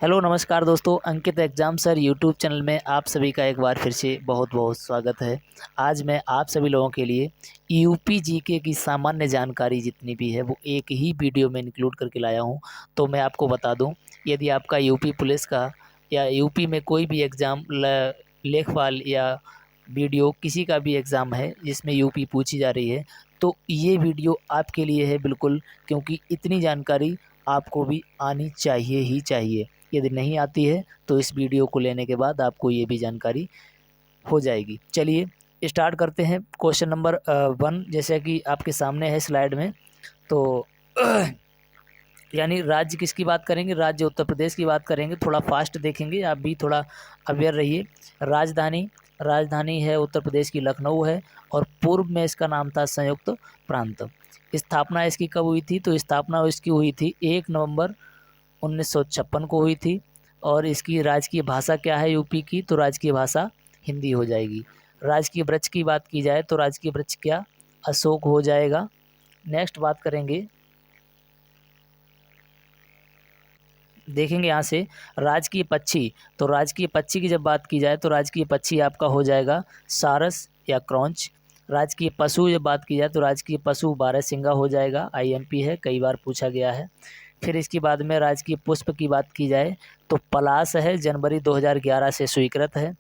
Hello नमस्कार दोस्तों, अंकित exam sir YouTube channel में आप सभी का एक बार फिर से बहुत बहुत स्वागत है। आज मैं आप सभी लोगों के लिए यूपी जीके की सामान्य जानकारी जितनी भी है वो एक ही वीडियो में इंक्लूड करके लाया हूं। तो मैं आपको बता दूं, यदि आपका यूपी पुलिस का या यूपी में कोई भी एग्ज़ाम लेखपाल या वीडियो किसी का भी एग्ज़ाम है जिसमें यूपी पूछी जा रही है, तो ये वीडियो आपके लिए है बिल्कुल, क्योंकि इतनी जानकारी आपको भी आनी चाहिए ही चाहिए। यदि नहीं आती है तो इस वीडियो को लेने के बाद आपको ये भी जानकारी हो जाएगी। चलिए स्टार्ट करते हैं। क्वेश्चन नंबर 1 जैसे कि आपके सामने है स्लाइड में। तो यानी राज्य किसकी बात करेंगे? राज्य उत्तर प्रदेश की बात करेंगे। थोड़ा फास्ट देखेंगे, आप भी थोड़ा अवेयर रहिए। राजधानी राजधानी है उत्तर प्रदेश की लखनऊ है, और पूर्व में इसका नाम था संयुक्त प्रांत। स्थापना इसकी कब हुई थी? तो स्थापना इसकी हुई थी 1 नवंबर 1956 को हुई थी। और इसकी राजकीय भाषा क्या है यूपी की? तो राजकीय भाषा हिंदी हो जाएगी। राजकीय वृक्ष की बात की जाए तो राजकीय वृक्ष क्या? अशोक हो जाएगा। नेक्स्ट बात करेंगे, देखेंगे यहाँ से राजकीय पक्षी। तो राजकीय पक्षी की जब बात की जाए तो राजकीय पक्षी आपका हो जाएगा सारस या क्रॉन्च। राजकीय पशु जब बात की जाए तो राजकीय पशु बारहसिंगा हो जाएगा। आईएमपी है, कई बार पूछा गया है। फिर इसके बाद में राजकीय पुष्प की बात की जाए तो पलाश है, जनवरी 2011 से स्वीकृत है।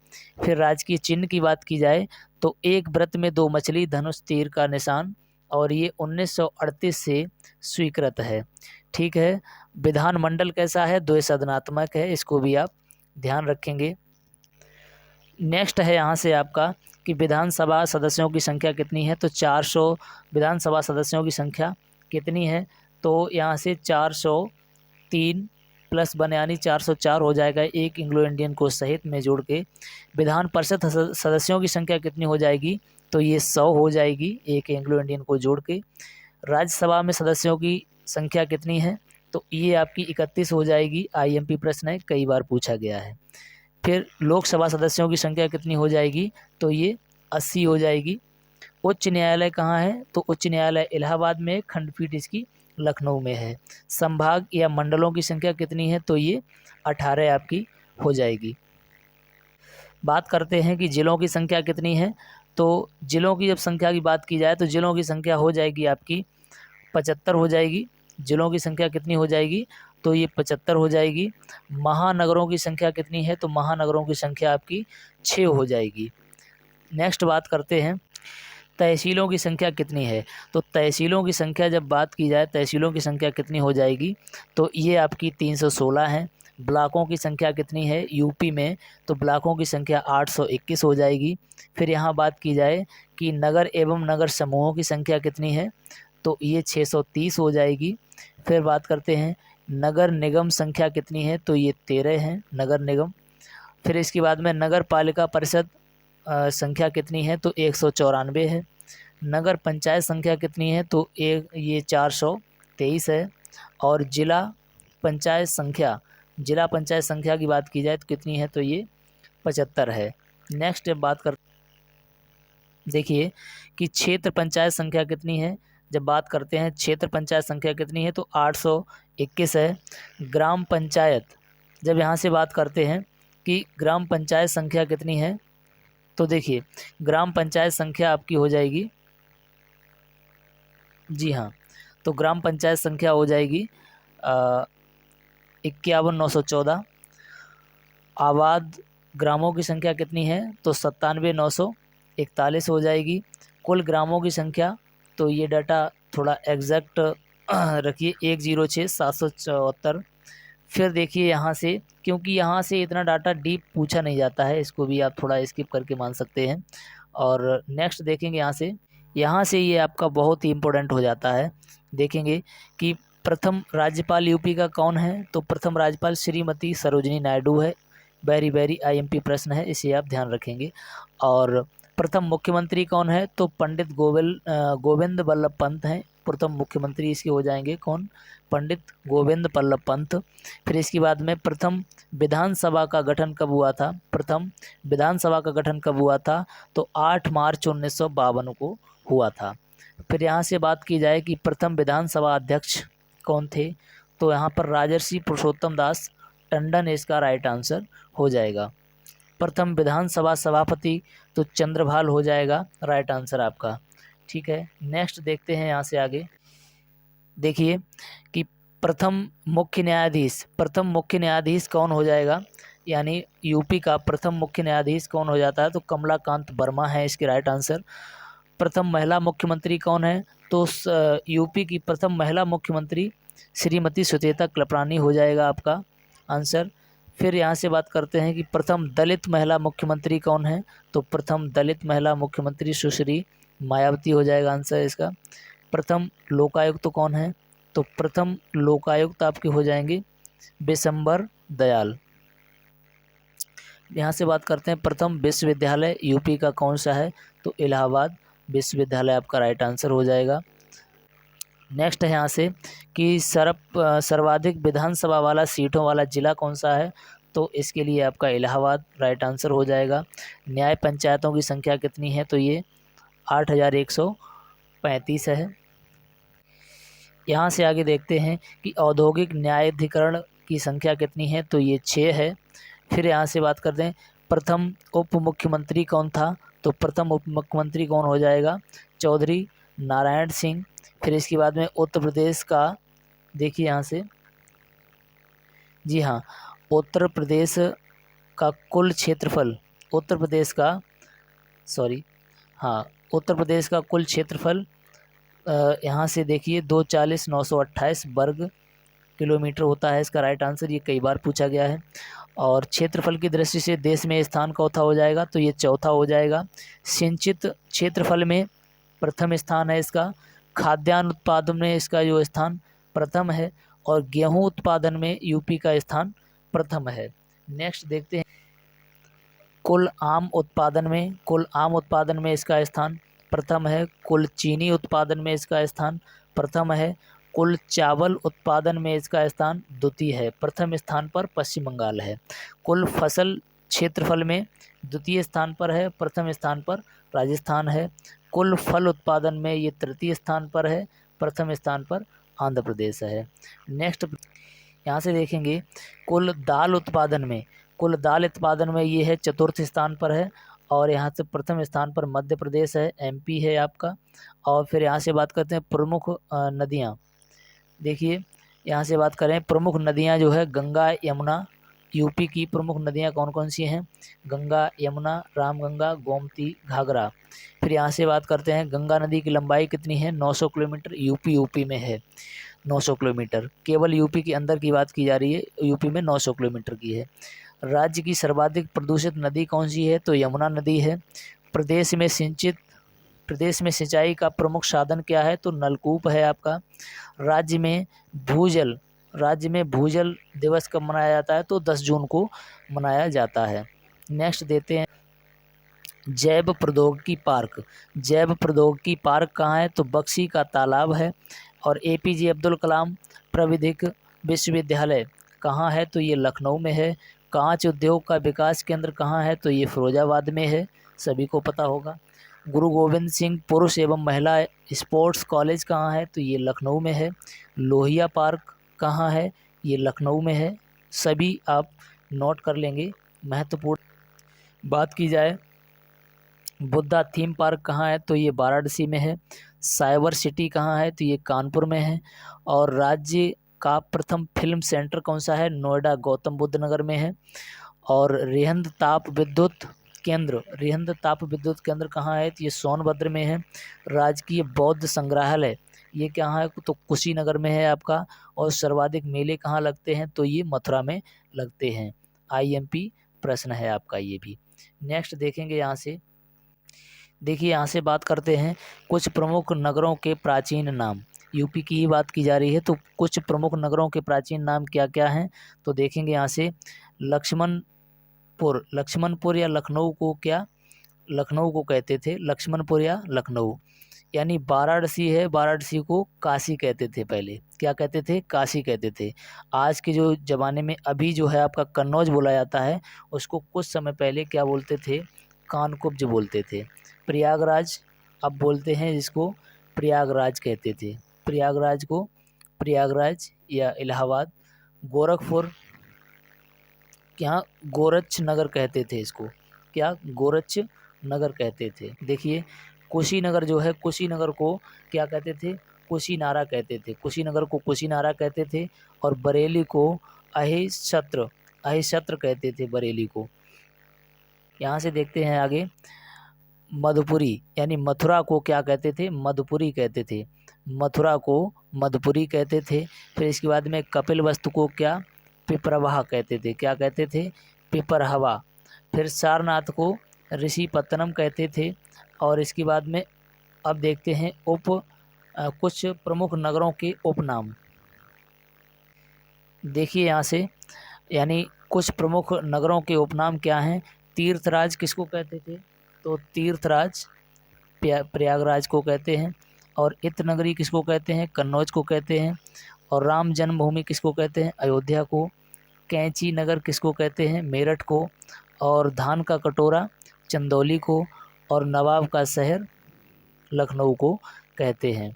फिर राजकीय चिन्ह की बात की जाए तो एक वृत्त में 2 मछली, धनुष, तीर का निशान, और ये 1938 से स्वीकृत है। ठीक है। विधानमंडल कैसा है? द्विसदनात्मक है, इसको भी आप ध्यान रखेंगे। नेक्स्ट है यहाँ से आपका कि विधानसभा सदस्यों की संख्या कितनी है? तो 400 विधानसभा सदस्यों की संख्या कितनी है? तो यहाँ से 403 प्लस वन यानी 404 हो जाएगा, एक एंग्लो इंडियन को सहित में जोड़ के। विधान परिषद सदस्यों की संख्या कितनी हो जाएगी? तो ये 100 हो जाएगी, एक एंग्लो इंडियन को जोड़ के। राज्यसभा में सदस्यों की संख्या कितनी है? तो ये आपकी 31 हो जाएगी। आईएमपी प्रश्न है, कई बार पूछा गया है। फिर लोकसभा सदस्यों की संख्या कितनी हो जाएगी? तो ये 80 हो जाएगी। उच्च न्यायालय कहाँ है? तो उच्च न्यायालय इलाहाबाद में, खंडपीठ इसकी लखनऊ में है। संभाग या मंडलों की संख्या कितनी है? तो ये 18 आपकी हो जाएगी। बात करते हैं कि जिलों की संख्या कितनी है। तो जिलों की जब संख्या की बात की जाए तो जिलों की संख्या हो जाएगी आपकी 75 हो जाएगी। जिलों की संख्या कितनी हो जाएगी? तो ये 75 हो जाएगी। महानगरों की संख्या कितनी है? तो महानगरों की संख्या आपकी 6 हो जाएगी। नेक्स्ट बात करते हैं तहसीलों की संख्या कितनी है। तो तहसीलों की संख्या जब बात की जाए, तहसीलों की संख्या कितनी हो जाएगी? तो ये आपकी 316 है। ब्लॉकों की संख्या कितनी है यूपी में? तो ब्लॉकों की संख्या 821 हो जाएगी। फिर यहाँ बात की जाए कि नगर एवं नगर समूहों की संख्या कितनी है? तो ये 630 हो जाएगी। फिर बात करते हैं नगर निगम संख्या कितनी है? तो ये 13 है नगर निगम। फिर इसके बाद में नगर पालिका परिषद संख्या कितनी है? तो 194 है। नगर पंचायत संख्या कितनी है? तो ये 423 है। और जिला पंचायत संख्या की बात की जाए तो कितनी है? तो ये 75 है। नेक्स्ट बात कर देखिए कि क्षेत्र पंचायत संख्या कितनी है। जब बात करते हैं क्षेत्र पंचायत संख्या कितनी है तो 821 है। ग्राम पंचायत, जब यहाँ से बात करते हैं कि ग्राम पंचायत संख्या कितनी है, तो देखिए ग्राम पंचायत संख्या आपकी हो जाएगी, जी हाँ, तो ग्राम पंचायत संख्या हो जाएगी 51,914। आबाद ग्रामों की संख्या कितनी है? तो 97,941 हो जाएगी। कुल ग्रामों की संख्या, तो ये डाटा थोड़ा एग्जैक्ट रखिए, 106,774। फिर देखिए यहाँ से, क्योंकि यहाँ से इतना डाटा डीप पूछा नहीं जाता है, इसको भी आप थोड़ा स्किप करके मान सकते हैं। और नेक्स्ट देखेंगे यहाँ से ये आपका बहुत ही इम्पोर्टेंट हो जाता है। देखेंगे कि प्रथम राज्यपाल यूपी का कौन है? तो प्रथम राज्यपाल श्रीमती सरोजिनी नायडू है। वेरी वेरी आईएमपी प्रश्न है, इसे आप ध्यान रखेंगे। और प्रथम मुख्यमंत्री कौन है? तो पंडित गोविंद बल्लभ पंत हैं। प्रथम मुख्यमंत्री इसके हो जाएंगे कौन? पंडित गोविंद बल्लभ पंत। फिर इसके बाद में प्रथम विधानसभा का गठन कब हुआ था? प्रथम विधानसभा का गठन कब हुआ था? तो 8 मार्च 1952 को हुआ था। फिर यहाँ से बात की जाए कि प्रथम विधानसभा अध्यक्ष कौन थे? तो यहाँ पर राजर्षि पुरुषोत्तम दास टंडन इसका राइट आंसर हो जाएगा। प्रथम विधानसभा सभापति तो चंद्रभाल हो जाएगा राइट आंसर आपका। ठीक है, नेक्स्ट देखते हैं यहाँ से आगे। देखिए कि प्रथम मुख्य न्यायाधीश कौन हो जाएगा, यानी यूपी का प्रथम मुख्य न्यायाधीश कौन हो जाता है, तो कमलाकांत वर्मा है इसके राइट आंसर। प्रथम महिला मुख्यमंत्री कौन है, तो यूपी की प्रथम महिला मुख्यमंत्री श्रीमती सुचेता कृपलानी हो जाएगा आपका आंसर। फिर यहाँ से बात करते हैं कि प्रथम दलित महिला मुख्यमंत्री कौन है, तो प्रथम दलित महिला मुख्यमंत्री सुश्री मायावती हो जाएगा आंसर इसका। प्रथम लोकायुक्त कौन है, तो प्रथम लोकायुक्त आपके हो जाएंगे बिशंबर दयाल। यहाँ से बात करते हैं प्रथम विश्वविद्यालय यूपी का कौन सा है, तो इलाहाबाद विश्वविद्यालय आपका राइट आंसर हो जाएगा। नेक्स्ट है यहाँ से कि सर्वाधिक विधानसभा वाला सीटों वाला जिला कौन सा है, तो इसके लिए आपका इलाहाबाद राइट आंसर हो जाएगा। न्याय पंचायतों की संख्या कितनी है, तो ये 8135 है। यहाँ से आगे देखते हैं कि औद्योगिक न्यायाधिकरण की संख्या कितनी है, तो ये 6 है। फिर यहाँ से बात करते हैं प्रथम उप मुख्यमंत्री कौन था, तो प्रथम उप मुख्यमंत्री कौन हो जाएगा, चौधरी नारायण सिंह। फिर इसके बाद में उत्तर प्रदेश का देखिए यहाँ से, जी हाँ, उत्तर प्रदेश का कुल क्षेत्रफल, उत्तर प्रदेश का कुल क्षेत्रफल यहाँ से देखिए 240,928 वर्ग किलोमीटर होता है इसका राइट आंसर। ये कई बार पूछा गया है। और क्षेत्रफल की दृष्टि से देश में स्थान चौथा हो जाएगा, तो ये चौथा हो जाएगा। सिंचित क्षेत्रफल में प्रथम स्थान है इसका। खाद्यान्न उत्पादन में इसका जो स्थान प्रथम है, और गेहूं उत्पादन में यूपी का स्थान प्रथम है। नेक्स्ट देखते हैं कुल आम उत्पादन में इसका स्थान प्रथम है। कुल चीनी उत्पादन में इसका स्थान प्रथम है। कुल चावल उत्पादन में इसका स्थान द्वितीय है। प्रथम स्थान पर पश्चिम बंगाल है। कुल फसल क्षेत्रफल में द्वितीय स्थान पर है, प्रथम स्थान पर राजस्थान है। कुल फल उत्पादन में ये तृतीय स्थान पर है, प्रथम स्थान पर आंध्र प्रदेश है। नेक्स्ट यहाँ से देखेंगे कुल दाल उत्पादन में ये है चतुर्थ स्थान पर है, और यहाँ से प्रथम स्थान पर मध्य प्रदेश है, एमपी है आपका। और फिर यहाँ से बात करते हैं प्रमुख नदियाँ। देखिए यहाँ से बात करें प्रमुख नदियाँ जो है गंगा यमुना, यूपी की प्रमुख नदियाँ कौन कौन सी हैं, गंगा यमुना रामगंगा गोमती घाघरा। फिर यहाँ से बात करते हैं गंगा नदी की लंबाई कितनी है, 900 किलोमीटर, यूपी में है 900 किलोमीटर। केवल यूपी के अंदर की बात की जा रही है, यूपी में 900 किलोमीटर की है। राज्य की सर्वाधिक प्रदूषित नदी कौन सी है, तो यमुना नदी है। प्रदेश में सिंचाई का प्रमुख साधन क्या है, तो नलकूप है आपका। राज्य में भूजल दिवस कब मनाया जाता है, तो 10 जून को मनाया जाता है। नेक्स्ट देते हैं जैव प्रौद्योगिकी पार्क कहाँ है, तो बक्सी का तालाब है। और एपीजे अब्दुल कलाम प्राविधिक विश्वविद्यालय कहाँ है, तो ये लखनऊ में है। कांच उद्योग का विकास केंद्र कहाँ है, तो ये फिरोजाबाद में है, सभी को पता होगा। गुरु गोविंद सिंह पुरुष एवं महिला स्पोर्ट्स कॉलेज कहाँ है, तो ये लखनऊ में है। लोहिया पार्क कहाँ है, ये लखनऊ में है, सभी आप नोट कर लेंगे, महत्वपूर्ण। बात की जाए बुद्धा थीम पार्क कहाँ है, तो ये वाराणसी में है। साइबर सिटी कहाँ है, तो ये कानपुर में है। और राज्य का प्रथम फिल्म सेंटर कौन सा है, नोएडा गौतम बुद्ध नगर में है। और रिहंद ताप विद्युत केंद्र कहाँ है, तो ये सोनभद्र में है। राजकीय बौद्ध संग्रहालय ये कहाँ है, तो कुशीनगर में है आपका। और सर्वाधिक मेले कहाँ लगते हैं, तो ये मथुरा में लगते हैं। आईएमपी प्रश्न है आपका ये भी। नेक्स्ट देखेंगे यहाँ से, देखिए यहाँ से बात करते हैं कुछ प्रमुख नगरों के प्राचीन नाम। यूपी की ही बात की जा रही है, तो कुछ प्रमुख नगरों के प्राचीन नाम क्या क्या हैं, तो देखेंगे यहाँ से लक्ष्मणपुर या लखनऊ को कहते थे, लक्ष्मणपुर या लखनऊ। यानी वाराणसी है, वाराणसी को काशी कहते थे पहले, क्या कहते थे, काशी कहते थे। आज के जो ज़माने में अभी जो है आपका कन्नौज बोला जाता है, उसको कुछ समय पहले क्या बोलते थे, कानकुब्ज बोलते थे। प्रयागराज अब बोलते हैं जिसको प्रयागराज कहते थे, प्रयागराज को प्रयागराज या इलाहाबाद। गोरखपुर यहाँ गोरक्ष नगर कहते थे इसको, क्या गोरक्ष नगर कहते थे। देखिए कुशीनगर जो है, कुशीनगर को क्या कहते थे, कुशीनारा कहते थे, कुशीनगर को कुशीनारा कहते थे। और बरेली को अहिच्छत्र, अहिच्छत्र कहते थे बरेली को। यहाँ से देखते हैं आगे, मधुपुरी यानी मथुरा को क्या कहते थे, मधुपुरी कहते थे, मथुरा को मधुपुरी कहते थे। फिर इसके बाद में कपिलवस्तु को क्या, पिपरवाह कहते थे, क्या कहते थे, पिपरहवा। फिर सारनाथ को ऋषिपत्तनम कहते थे। और इसके बाद में अब देखते हैं कुछ प्रमुख नगरों के उपनाम। देखिए यहाँ से, यानी कुछ प्रमुख नगरों के उपनाम क्या हैं। तीर्थराज किसको कहते थे, तो तीर्थराज प्रयागराज को कहते हैं। और इत्र किसको कहते हैं, कन्नौज को कहते हैं। और राम जन्मभूमि किसको कहते हैं, अयोध्या को। कैंची नगर किसको कहते हैं, मेरठ को। और धान का कटोरा चंदौली को। और नवाब का शहर लखनऊ को कहते हैं।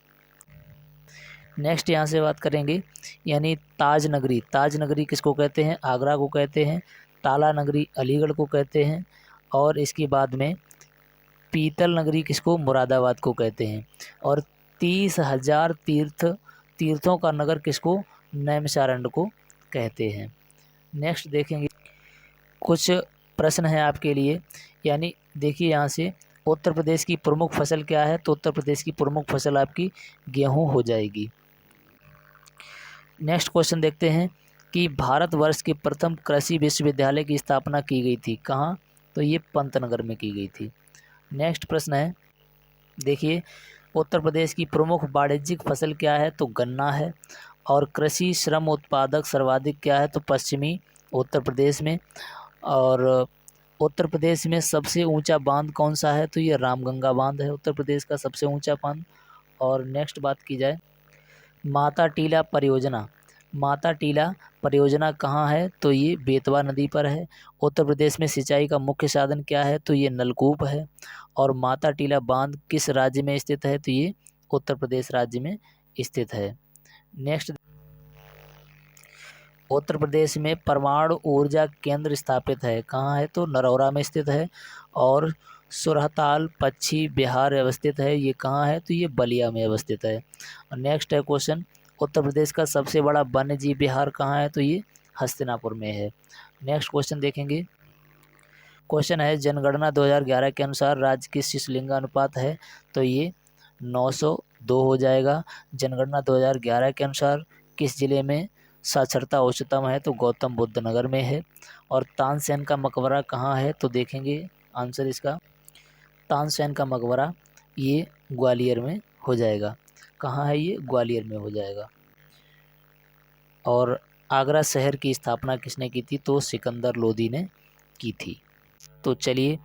नेक्स्ट यहाँ से बात करेंगे, यानी ताज नगरी, ताज नगरी किसको कहते हैं, आगरा को कहते हैं। ताला नगरी अलीगढ़ को कहते हैं। और इसके बाद में पीतल नगरी किसको, मुरादाबाद को कहते हैं। और 30,000 तीर्थों का नगर किसको, नैमिषारण्य को कहते हैं। नेक्स्ट देखेंगे, कुछ प्रश्न है आपके लिए। यानी देखिए यहाँ से, उत्तर प्रदेश की प्रमुख फसल क्या है, तो उत्तर प्रदेश की प्रमुख फसल आपकी गेहूँ हो जाएगी। नेक्स्ट क्वेश्चन देखते हैं कि भारतवर्ष के प्रथम कृषि विश्वविद्यालय की स्थापना की गई थी कहाँ, तो ये पंतनगर में की गई थी। नेक्स्ट प्रश्न है, देखिए उत्तर प्रदेश की प्रमुख वाणिज्यिक फसल क्या है, तो गन्ना है। और कृषि श्रम उत्पादक सर्वाधिक क्या है, तो पश्चिमी उत्तर प्रदेश में। और उत्तर प्रदेश में सबसे ऊंचा बांध कौन सा है, तो ये रामगंगा बांध है उत्तर प्रदेश का सबसे ऊंचा बांध। और नेक्स्ट बात की जाए, माता टीला परियोजना, माता टीला परियोजना कहाँ है, तो ये बेतवा नदी पर है। उत्तर प्रदेश में सिंचाई का मुख्य साधन क्या है, तो ये नलकूप है। और माता टीला बांध किस राज्य में स्थित है, तो ये उत्तर प्रदेश राज्य में स्थित है। नेक्स्ट, उत्तर प्रदेश में परमाणु ऊर्जा केंद्र स्थापित है कहाँ है, तो नरौरा में स्थित है। और सुरहताल पश्चिम बिहार अवस्थित है, ये कहाँ है, तो ये बलिया में अवस्थित है। और नेक्स्ट है क्वेश्चन, उत्तर प्रदेश का सबसे बड़ा वन्यजीव विहार कहाँ है, तो ये हस्तिनापुर में है। नेक्स्ट क्वेश्चन देखेंगे, क्वेश्चन है जनगणना 2011 के अनुसार राज्य की शिशुलिंग अनुपात है, तो ये 902 हो जाएगा। जनगणना 2011 के अनुसार किस जिले में साक्षरता उच्चतम है, तो गौतम बुद्ध नगर में है। और तानसेन का मकबरा कहाँ है, तो देखेंगे आंसर इसका, तानसेन का मकबरा ये ग्वालियर में हो जाएगा। कहाँ है ये, ग्वालियर में हो जाएगा। और आगरा शहर की स्थापना किसने की थी, तो सिकंदर लोदी ने की थी। तो चलिए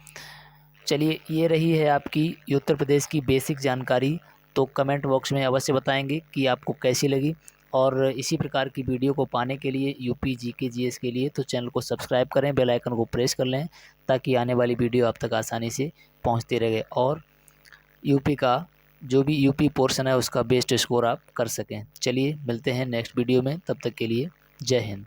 ये रही है आपकी उत्तर प्रदेश की बेसिक जानकारी। तो कमेंट बॉक्स में अवश्य बताएंगे कि आपको कैसी लगी। और इसी प्रकार की वीडियो को पाने के लिए यूपी जीके जीएस के लिए तो चैनल को सब्सक्राइब करें, बेल आइकन को प्रेस कर लें, ताकि आने वाली वीडियो आप तक आसानी से पहुंचती रहे और यूपी का जो भी यूपी पोर्शन है उसका बेस्ट स्कोर आप कर सकें। चलिए मिलते हैं नेक्स्ट वीडियो में, तब तक के लिए जय हिंद।